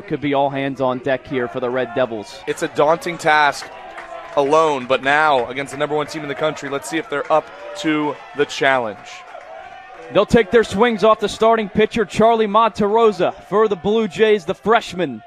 Could be all hands on deck here for the Red Devils. It's a daunting task alone, but now against the number one team in the country, let's see if they're up to the challenge. They'll take their swings off the starting pitcher, Charlie Monterosa, for the Blue Jays, the freshman,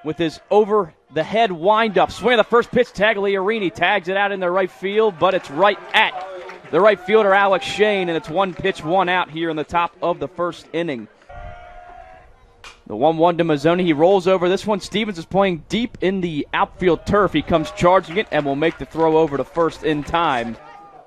with his over-the-head windup. Swing of the first pitch, Tagliarini tags it out in the right field, but it's right at the right fielder, Alex Shane, and it's one pitch, one out here in the top of the first inning. The 1-1 to Mazzoni. He rolls over this one. Stevens is playing deep in the outfield turf. He comes charging it and will make the throw over to first in time.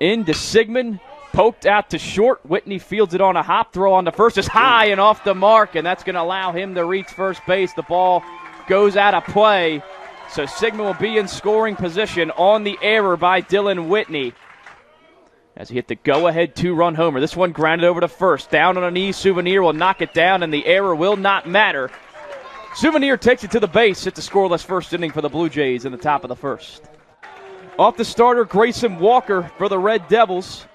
Into Sigmund. Poked out to short. Whitney fields it on a hop. Throw on to first is high and off the mark, and that's going to allow him to reach first base. The ball goes out of play. So Sigmund will be in scoring position on the error by Dylan Whitney, as he hit the go-ahead two-run homer. This one grounded over to first. Down on a knee, Souvenir will knock it down, and the error will not matter. Souvenir takes it to the base. It's a scoreless first inning for the Blue Jays in the top of the first. Off the starter, Grayson Walker for the Red Devils.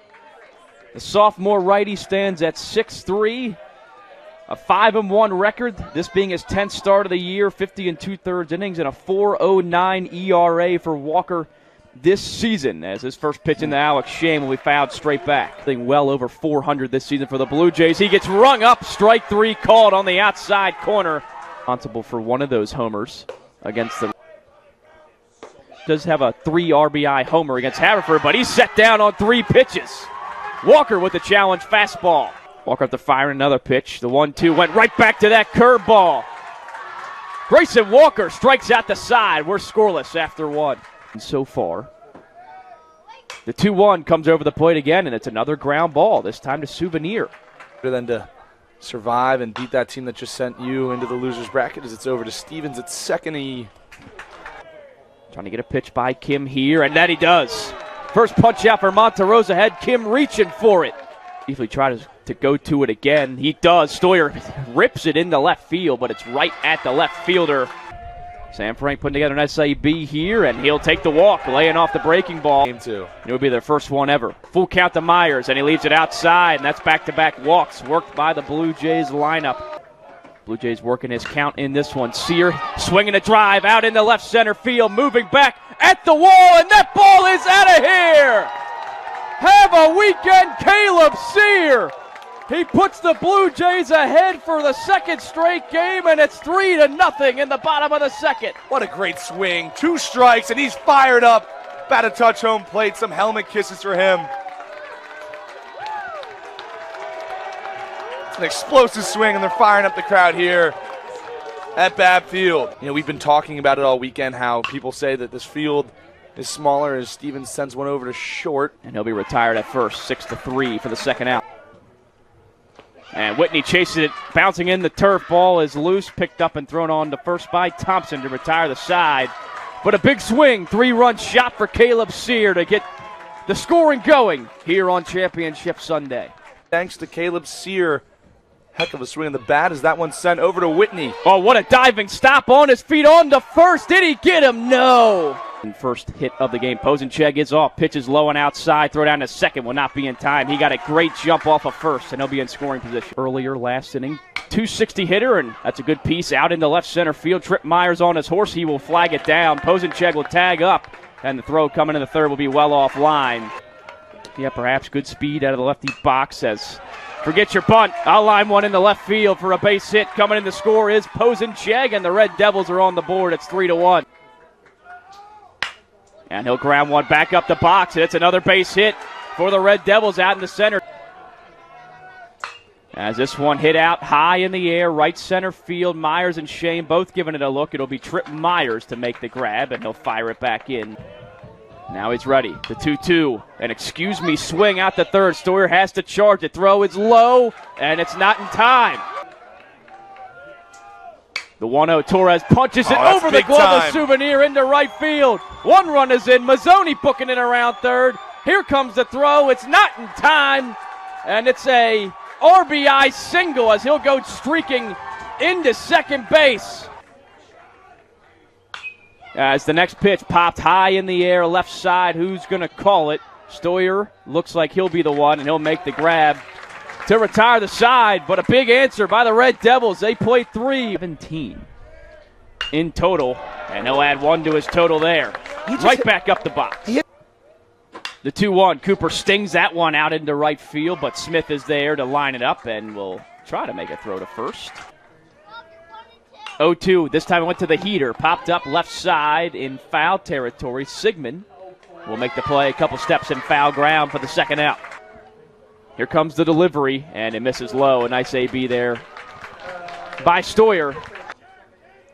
The sophomore righty stands at 6'3", a 5-1 record, this being his 10th start of the year, 50 2/3 innings, and a 4.09 ERA for Walker this season, as his first pitch into Alex Shane will be fouled straight back. I think well over 400 this season for the Blue Jays. He gets rung up, strike three called on the outside corner. Responsible for one of those homers against the... Does have a 3 RBI homer against Haverford, but he's set down on 3 pitches. Walker with the challenge fastball. Walker after firing another pitch. The 1-2 went right back to that curveball. Grayson Walker strikes out the side. We're scoreless after one. And so far, the 2-1 comes over the plate again, and it's another ground ball, this time to Souvenir. Better than to survive and beat that team that just sent you into the loser's bracket as it's over to Stevens at second. Trying to get a pitch by Kim here, and that he does. First punch out for Monterosa, had Kim reaching for it. Easily tries to go to it again. He does. Stoyer rips it into left field, but it's right at the left fielder. Sam Frank putting together an SAB here, and he'll take the walk, laying off the breaking ball. Game 2. It would be their first one ever. Full count to Myers, and he leaves it outside, and that's back-to-back walks worked by the Blue Jays lineup. Blue Jays working his count in this one. Sear swinging a drive out into left center field, moving back at the wall, and that ball is out of here! Have a weekend, Caleb Sear! He puts the Blue Jays ahead for the second straight game, and it's 3-0 in the bottom of the second. What a great swing. 2 strikes, and he's fired up. About to touch home plate. Some helmet kisses for him. It's an explosive swing, and they're firing up the crowd here at Babb Field. You know, we've been talking about it all weekend, how people say that this field is smaller as Stevens sends one over to short. And he'll be retired at first, 6-3 for the second out. And Whitney chases it, bouncing in the turf. Ball is loose, picked up and thrown on to first by Thompson to retire the side. But a big swing, 3-run shot for Caleb Sear to get the scoring going here on Championship Sunday. Thanks to Caleb Sear. Heck of a swing of the bat as that one sent over to Whitney. Oh, what a diving stop on his feet on to first. Did he get him? No. First hit of the game. Posenchek is off. Pitches low and outside. Throw down to second. Will not be in time. He got a great jump off of first, and he'll be in scoring position. Earlier last inning, 260 hitter, and that's a good piece out into left center field. Trip Myers on his horse. He will flag it down. Posenchek will tag up, and the throw coming in the third will be well offline. Yeah, perhaps good speed out of the lefty box says, forget your bunt. I'll line one in the left field for a base hit. Coming in to score is Posenchek, and the Red Devils are on the board. It's 3-1. And he'll ground one back up the box, and it's another base hit for the Red Devils out in the center. As this one hit out high in the air, right center field, Myers and Shane both giving it a look. It'll be Trip Myers to make the grab, and he'll fire it back in. Now he's ready. The 2-2. An excuse me swing out the third. Stoyer has to charge it. Throw is low, and it's not in time. The 1-0 Torres punches it over the glove of Souvenir into right field. 1 run is in. Mazzoni booking it around third. Here comes the throw. It's not in time, and it's a RBI single as he'll go streaking into second base. As the next pitch popped high in the air, left side, who's going to call it? Stoyer looks like he'll be the one, and he'll make the grab to retire the side, but a big answer by the Red Devils. They play 3-17. in total, and he'll add 1 to his total there. Right back up the box. The 2-1. Cooper stings that one out into right field, but Smith is there to line it up and will try to make a throw to first. 0-2. This time it went to the heater. Popped up left side in foul territory. Sigmund will make the play a couple steps in foul ground for the second out. Here comes the delivery, and it misses low. A nice AB there by Stoyer.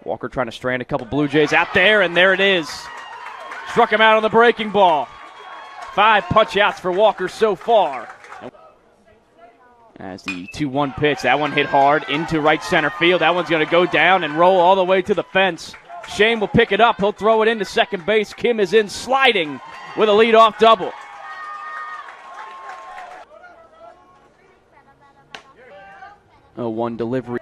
Walker trying to strand a couple Blue Jays out there, and there it is. Struck him out on the breaking ball. 5 punch-outs for Walker so far. As the 2-1 pitch, that one hit hard into right center field. That one's going to go down and roll all the way to the fence. Shane will pick it up. He'll throw it into second base. Kim is in sliding with a leadoff double. Oh, 1 delivery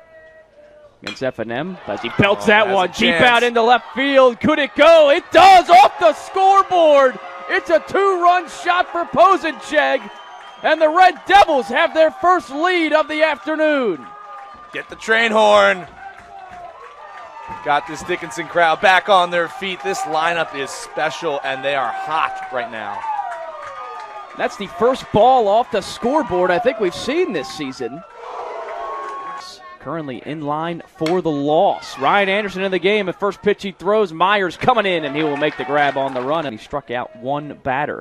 against F&M as he pelts that one deep out into left field. Could it go? It does, off the scoreboard. It's a 2-run shot for Posencheg, and the Red Devils have their first lead of the afternoon. Get the train horn. Got this Dickinson crowd back on their feet. This lineup is special, and they are hot right now. That's the first ball off the scoreboard I think we've seen this season. Currently in line for the loss. Ryan Anderson in the game. At first pitch he throws. Myers coming in, and he will make the grab on the run. And he struck out 1 batter.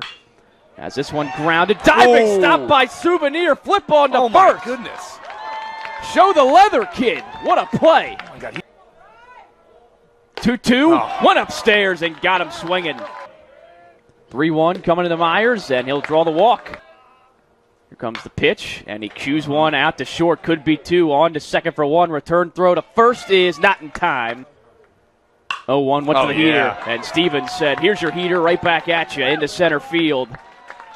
As this one grounded. Diving stop by Souvenir. Flip on to first. My goodness. Show the leather kid. What a play. Oh my God. 2-2. Went upstairs and got him swinging. 3-1 coming to the Myers, and he'll draw the walk. Here comes the pitch, and he cues one out to short. Could be 2. On to second for 1. Return throw to first is not in time. 0-1 went to the heater, and Stevens said, here's your heater, right back at you, into center field.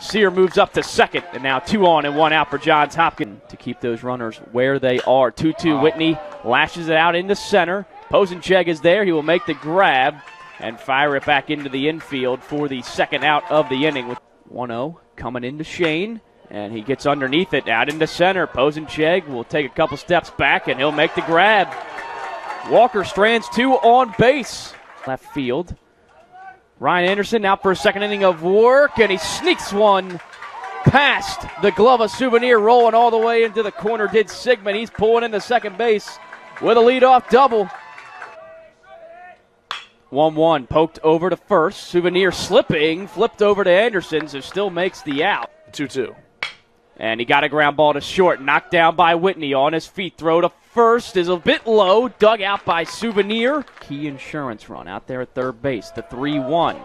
Sear moves up to second, and now 2 on and 1 out for Johns Hopkins to keep those runners where they are. 2-2, Whitney lashes it out into center. Posencheg is there. He will make the grab and fire it back into the infield for the second out of the inning. With 1-0 coming into Shane. And he gets underneath it, out into center. Posencheg will take a couple steps back, and he'll make the grab. Walker strands 2 on base. Left field. Ryan Anderson out for a second inning of work, and he sneaks one past the glove of Souvenir, rolling all the way into the corner. Did Sigmund. He's pulling into second base with a leadoff double. 1-1, poked over to first. Souvenir slipping, flipped over to Anderson, so still makes the out. 2-2. And he got a ground ball to short, knocked down by Whitney on his feet. Throw to first is a bit low, dug out by Souvenir. Key insurance run out there at third base, the 3-1.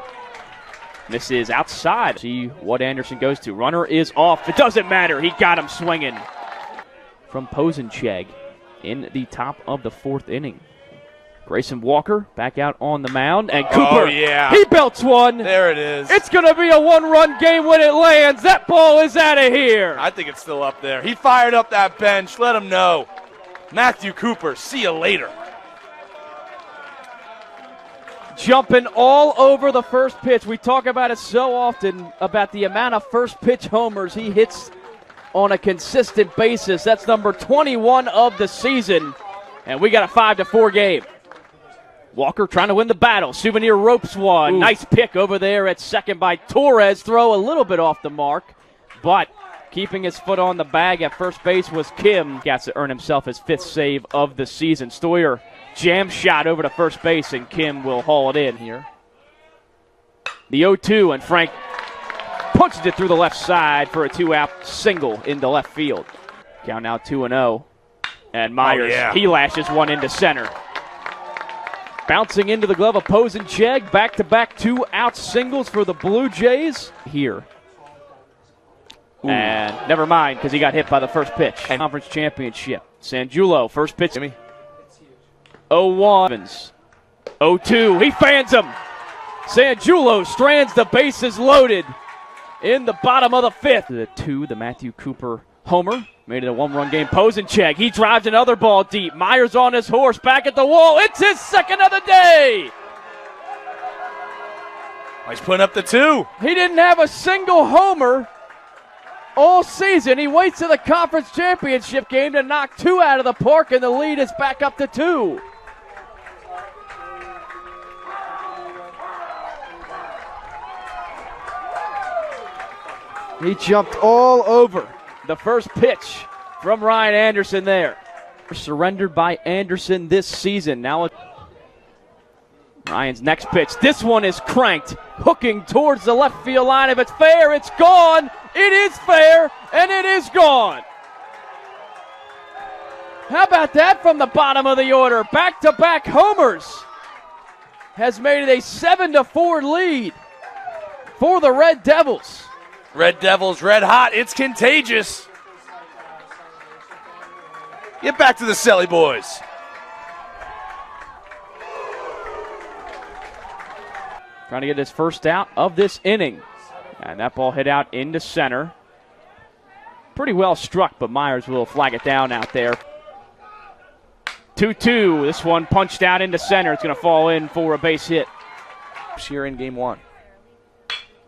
This is outside. See what Anderson goes to. Runner is off. It doesn't matter. He got him swinging. From Posencheg in the top of the 4th inning. Grayson Walker back out on the mound, and Cooper, he belts one. There it is. It's going to be a 1-run game when it lands. That ball is out of here. I think it's still up there. He fired up that bench. Let him know. Matthew Cooper, see you later. Jumping all over the first pitch. We talk about it so often, about the amount of first pitch homers he hits on a consistent basis. That's number 21 of the season, and we got a 5-4 game. Walker trying to win the battle. Souvenir ropes one. Ooh. Nice pick over there at second by Torres. Throw a little bit off the mark, but keeping his foot on the bag at first base was Kim. Got to earn himself his 5th save of the season. Stoyer jam shot over to first base, and Kim will haul it in here. The 0-2, and Frank punches it through the left side for a 2-out single into left field. Count now 2-0. And Myers, he lashes one into center. Bouncing into the glove of Posencheg. Back-to-back 2-out singles for the Blue Jays here. Ooh. And never mind, because he got hit by the first pitch. And conference championship. Sangiulo, first pitch. 0-1. 0-2. He fans him. Sangiulo strands the bases loaded in the bottom of the 5th. The 2, the Matthew Cooper homer. Made it a 1-run game. Posencheg, he drives another ball deep. Myers on his horse, back at the wall. It's his second of the day. He's putting up the 2. He didn't have a single homer all season. He waits to the conference championship game to knock 2 out of the park, and the lead is back up to 2. He jumped all over the first pitch from Ryan Anderson there. Surrendered by Anderson this season. Now Ryan's next pitch. This one is cranked, hooking towards the left field line. If it's fair, it's gone. It is fair, and it is gone. How about that from the bottom of the order? Back-to-back homers has made it a 7-4 lead for the Red Devils. Red Devils, red hot. It's contagious. Get back to the Selly boys. Trying to get his first out of this inning. And that ball hit out into center. Pretty well struck, but Myers will flag it down out there. 2-2. This one punched out into center. It's going to fall in for a base hit. Here in game one.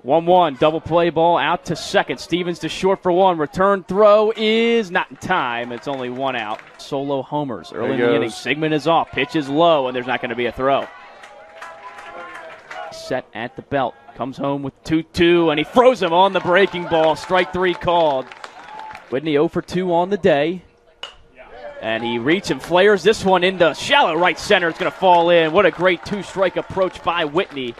1-1. Double play ball out to second. Stevens to short for one. Return throw is not in time. It's only one out. Solo homers early in the inning. Sigmund is off. Pitch is low, and there's not going to be a throw. Set at the belt. Comes home with 2-2, and he throws him on the breaking ball. Strike three called. Whitney 0 for 2 on the day. And he reaches and flares this one into shallow right center. It's going to fall in. What a great two-strike approach by Whitney.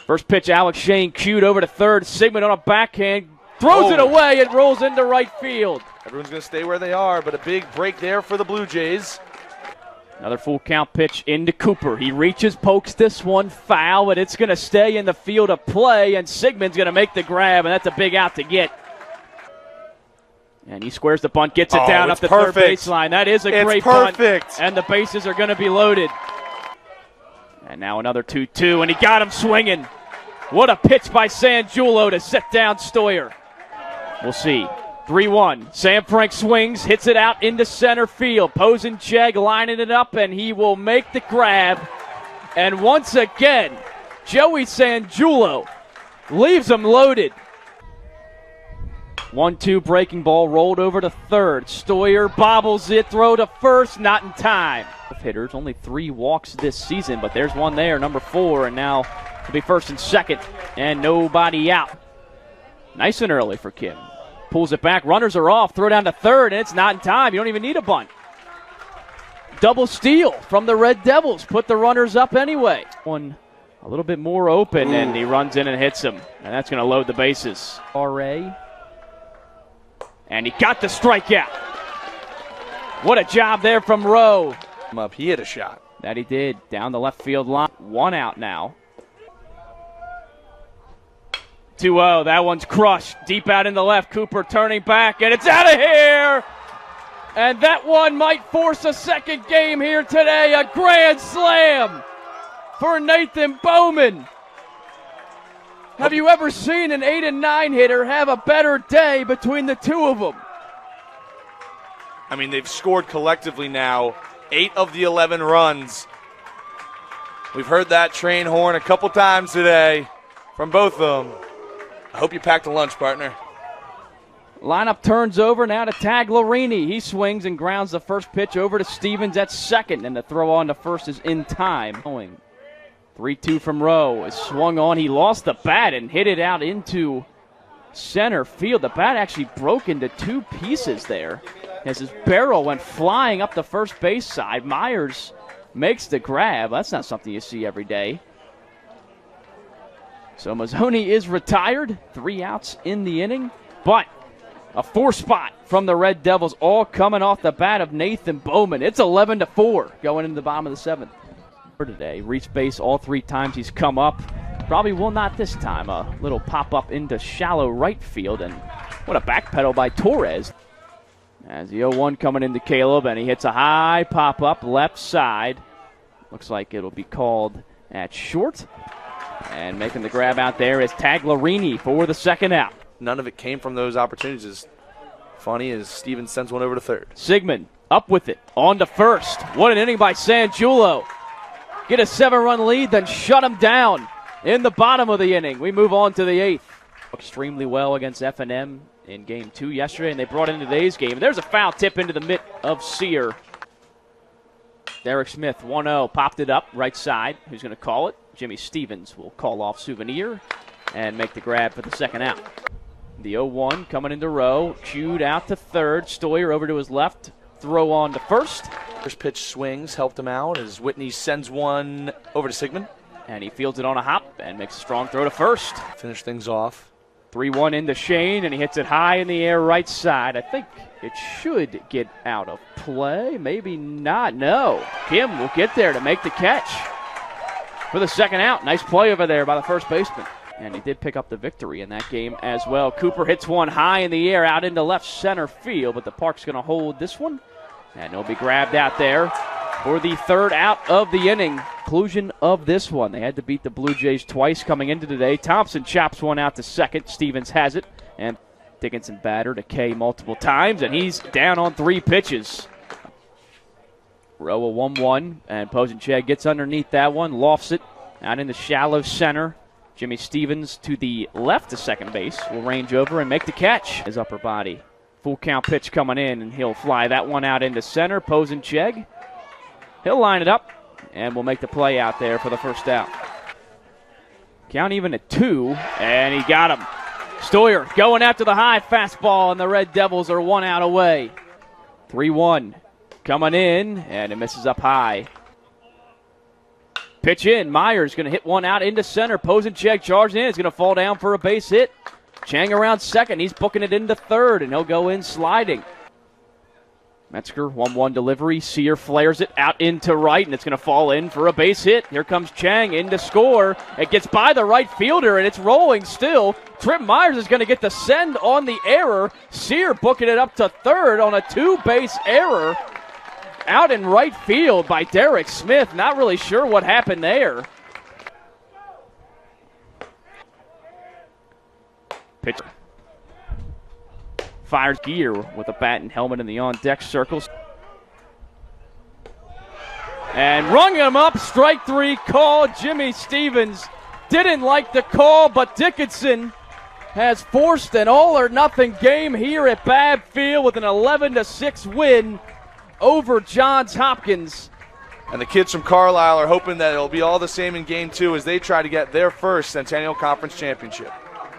First pitch, Alex Shane cued over to third. Sigmund on a backhand. Throws it away and rolls into right field. Everyone's going to stay where they are, but a big break there for the Blue Jays. Another full count pitch into Cooper. He reaches, pokes this one foul, but it's going to stay in the field of play, and Sigmund's going to make the grab, and that's a big out to get. And he squares the bunt, gets it down up the third baseline. That is a great bunt, and the bases are going to be loaded. And now another 2-2, and he got him swinging. What a pitch by Sangiulo to set down Stoyer. We'll see. 3-1. Sam Frank swings, hits it out into center field. Posenchek lining it up, and he will make the grab. And once again, Joey Sangiulo leaves him loaded. 1-2 breaking ball rolled over to third. Stoyer bobbles it, throw to first, not in time. Hitters, only 3 walks this season, but there's one there, number 4, and now to be first and second, and nobody out. Nice and early for Kim. Pulls it back, runners are off, throw down to third, and it's not in time. You don't even need a bunt. Double steal from the Red Devils, put the runners up anyway. One a little bit more open, and he runs in and hits him, and that's going to load the bases. R.A. And he got the strikeout. What a job there from Rowe. Up, he hit a shot. That he did, down the left field line. 1 out now. 2-0, that one's crushed. Deep out in the left, Cooper turning back, and it's out of here! And that one might force a second game here today. A grand slam for Nathan Bowman. Have you ever seen an 8 and 9 hitter have a better day between the two of them? I mean, they've scored collectively now 8 of the 11 runs. We've heard that train horn a couple times today from both of them. I hope you packed a lunch, partner. Lineup turns over now to Tagliarini. He swings and grounds the first pitch over to Stevens at second, and the throw on to first is in time. 3-2 from Rowe is swung on. He lost the bat and hit it out into center field. The bat actually broke into 2 pieces there as his barrel went flying up the first base side. Myers makes the grab. That's not something you see every day. So Mazzoni is retired. 3 outs in the inning, but a 4 spot from the Red Devils, all coming off the bat of Nathan Bowman. It's 11-4 going into the bottom of the 7th. Today, reached base all 3 times he's come up. Probably will not this time. A little pop-up into shallow right field, and what a back pedal by Torres. As the 0-1 coming into Caleb, and he hits a high pop-up left side. Looks like it'll be called at short. And making the grab out there is Tagliarini for the second out. None of it came from those opportunities. As funny as Stevens sends one over to third. Sigmund up with it, on to first. What an inning by Sangiulo. Get a 7-run lead, then shut him down in the bottom of the inning. We move on to the 8th. Extremely well against F&M in Game 2 yesterday, and they brought it into today's game. There's a foul tip into the mitt of Sear. Derek Smith, 1-0, popped it up right side. Who's going to call it? Jimmy Stevens will call off Souvenir. and make the grab for the second out. The 0-1 coming into row, cued out to third. Stoyer over to his left, throw on to first. First pitch swings helped him out as Whitney sends one over to Sigmund. And he fields it on a hop and makes a strong throw to first. Finish things off. 3-1 into Shane, and he hits it high in the air right side. I think it should get out of play. Maybe not. No. Kim will get there to make the catch for the second out. Nice play over there by the first baseman. And he did pick up the victory in that game as well. Cooper hits one high in the air out into left center field, but the park's going to hold this one. And it'll be grabbed out there for the third out of the inning. Conclusion of this one. They had to beat the Blue Jays twice coming into today. Thompson chops one out to second. Stevens has it. And Dickinson batter to K multiple times, and he's down on 3 pitches. Row a 1-1, and Posenchek gets underneath that one, lofts it out in the shallow center. Jimmy Stevens to the left of second base will range over and make the catch. His upper body. Full count pitch coming in, and he'll fly that one out into center. Posenchek, he'll line it up, and will make the play out there for the first out. Count even at 2, and he got him. Stoyer going after the high fastball, and the Red Devils are 1 out away. 3-1 coming in, and it misses up high. Pitch in. Myers going to hit one out into center. Posenchek charged in. It's going to fall down for a base hit. Chang around second. He's booking it into third, and he'll go in sliding. Metzger, 1-1 delivery. Sear flares it out into right, and it's going to fall in for a base hit. Here comes Chang in to score. It gets by the right fielder, and it's rolling still. Trip Myers is going to get the send on the error. Sear booking it up to third on a 2-base error. Out in right field by Derek Smith. Not really sure what happened there. Pitcher fires gear with a bat and helmet in the on-deck circles. And rung him up. Strike 3 call. Jimmy Stevens didn't like the call, but Dickinson has forced an all-or-nothing game here at Babb Field with an 11-6 win over Johns Hopkins. And the kids from Carlisle are hoping that it'll be all the same in Game 2 as they try to get their first Centennial Conference championship.